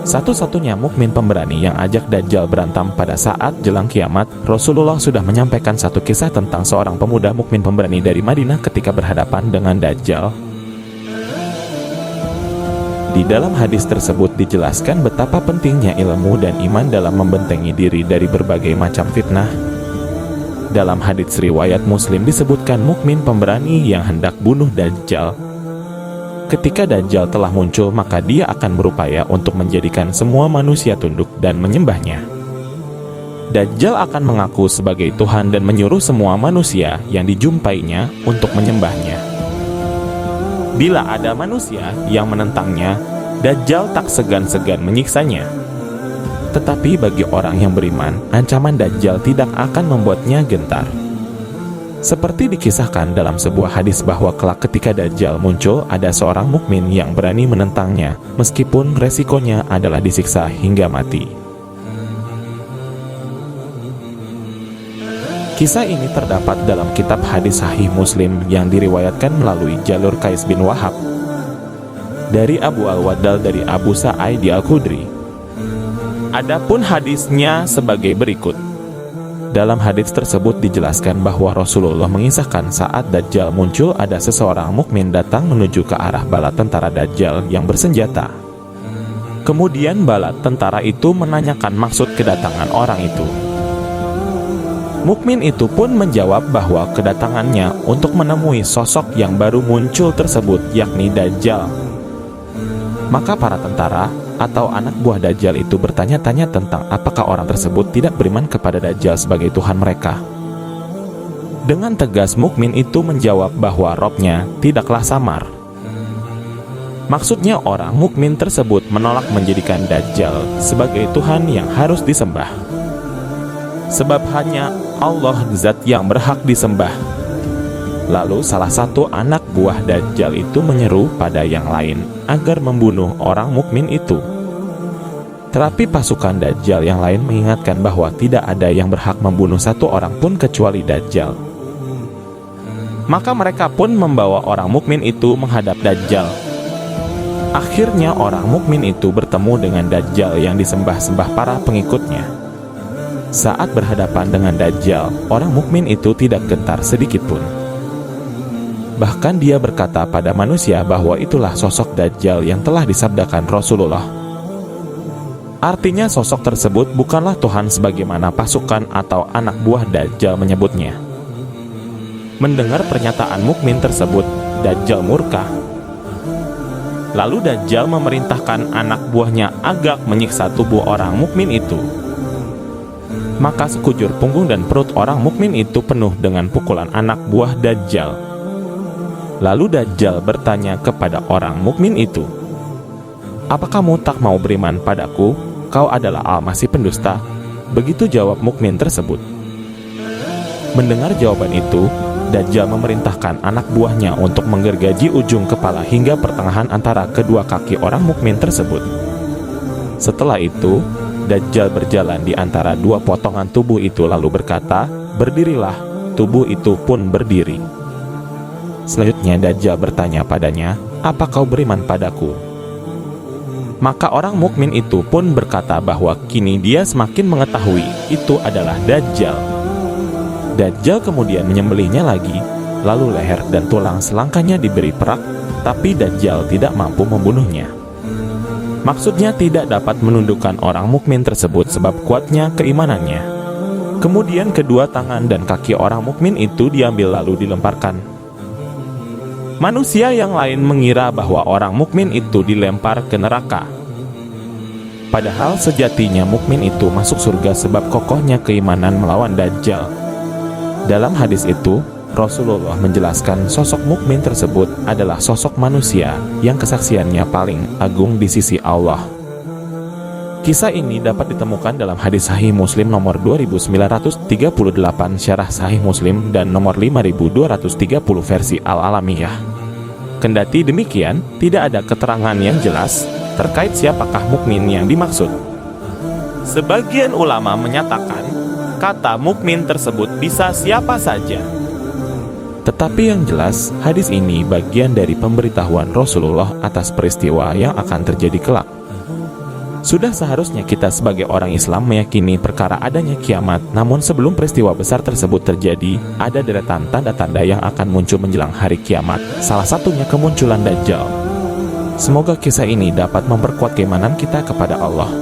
Satu-satunya mukmin pemberani yang ajak Dajjal berantem pada saat jelang kiamat, Rasulullah sudah menyampaikan satu kisah tentang seorang pemuda mukmin pemberani dari Madinah ketika berhadapan dengan Dajjal. Di dalam hadis tersebut dijelaskan betapa pentingnya ilmu dan iman dalam membentengi diri dari berbagai macam fitnah. Dalam hadis riwayat Muslim disebutkan mukmin pemberani yang hendak bunuh Dajjal. Ketika Dajjal telah muncul, maka dia akan berupaya untuk menjadikan semua manusia tunduk dan menyembahnya. Dajjal akan mengaku sebagai Tuhan dan menyuruh semua manusia yang dijumpainya untuk menyembahnya. Bila ada manusia yang menentangnya, Dajjal tak segan-segan menyiksanya. Tetapi bagi orang yang beriman, ancaman Dajjal tidak akan membuatnya gentar. Seperti dikisahkan dalam sebuah hadis bahwa kelak ketika Dajjal muncul, ada seorang mukmin yang berani menentangnya, meskipun resikonya adalah disiksa hingga mati. Kisah ini terdapat dalam kitab hadis Sahih Muslim yang diriwayatkan melalui jalur Qais bin Wahab dari Abu Al-Waddal dari Abu Sa'id Al-Khudri. Adapun hadisnya sebagai berikut. Dalam hadis tersebut dijelaskan bahwa Rasulullah mengisahkan saat Dajjal muncul, ada seseorang mukmin datang menuju ke arah bala tentara Dajjal yang bersenjata. Kemudian bala tentara itu menanyakan maksud kedatangan orang itu. Mukmin itu pun menjawab bahwa kedatangannya untuk menemui sosok yang baru muncul tersebut, yakni Dajjal. Maka para tentara atau anak buah Dajjal itu bertanya-tanya tentang apakah orang tersebut tidak beriman kepada Dajjal sebagai Tuhan mereka. Dengan tegas mukmin itu menjawab bahwa Robnya tidaklah samar. Maksudnya orang mukmin tersebut menolak menjadikan Dajjal sebagai Tuhan yang harus disembah. Sebab hanya Allah zat yang berhak disembah. Lalu salah satu anak buah Dajjal itu menyeru pada yang lain agar membunuh orang mukmin itu. Tetapi pasukan Dajjal yang lain mengingatkan bahwa tidak ada yang berhak membunuh satu orang pun kecuali Dajjal. Maka mereka pun membawa orang mukmin itu menghadap Dajjal. Akhirnya orang mukmin itu bertemu dengan Dajjal yang disembah-sembah para pengikutnya. Saat berhadapan dengan Dajjal, orang mukmin itu tidak gentar sedikit pun. Bahkan dia berkata pada manusia bahwa itulah sosok Dajjal yang telah disabdakan Rasulullah. Artinya sosok tersebut bukanlah Tuhan sebagaimana pasukan atau anak buah Dajjal menyebutnya. Mendengar pernyataan mukmin tersebut, Dajjal murka. Lalu Dajjal memerintahkan anak buahnya agak menyiksa tubuh orang mukmin itu. Maka sekujur punggung dan perut orang mukmin itu penuh dengan pukulan anak buah Dajjal. Lalu Dajjal bertanya kepada orang mukmin itu, "Apa kamu tak mau beriman padaku? Kau adalah Al-Masih pendusta." Begitu jawab mukmin tersebut. Mendengar jawaban itu, Dajjal memerintahkan anak buahnya untuk menggergaji ujung kepala hingga pertengahan antara kedua kaki orang mukmin tersebut. Setelah itu, Dajjal berjalan di antara dua potongan tubuh itu lalu berkata, "Berdirilah." Tubuh itu pun berdiri. Selanjutnya Dajjal bertanya padanya, "Apa kau beriman padaku?" Maka orang mukmin itu pun berkata bahwa kini dia semakin mengetahui itu adalah Dajjal. Dajjal kemudian menyembelihnya lagi, lalu leher dan tulang selangkanya diberi perak, tapi Dajjal tidak mampu membunuhnya. Maksudnya tidak dapat menundukkan orang mukmin tersebut sebab kuatnya keimanannya. Kemudian kedua tangan dan kaki orang mukmin itu diambil lalu dilemparkan. Manusia yang lain mengira bahwa orang mukmin itu dilempar ke neraka. Padahal sejatinya mukmin itu masuk surga sebab kokohnya keimanan melawan Dajjal. Dalam hadis itu, Rasulullah menjelaskan sosok mukmin tersebut adalah sosok manusia yang kesaksiannya paling agung di sisi Allah. Kisah ini dapat ditemukan dalam hadis Sahih Muslim nomor 2938 Syarah Sahih Muslim dan nomor 5230 versi Al-Alamiyah. Kendati demikian, tidak ada keterangan yang jelas terkait siapakah mukmin yang dimaksud. Sebagian ulama menyatakan kata mukmin tersebut bisa siapa saja. Tetapi yang jelas, hadis ini bagian dari pemberitahuan Rasulullah atas peristiwa yang akan terjadi kelak. Sudah seharusnya kita sebagai orang Islam meyakini perkara adanya kiamat, namun sebelum peristiwa besar tersebut terjadi, ada deretan tanda-tanda yang akan muncul menjelang hari kiamat, salah satunya kemunculan Dajjal. Semoga kisah ini dapat memperkuat keimanan kita kepada Allah.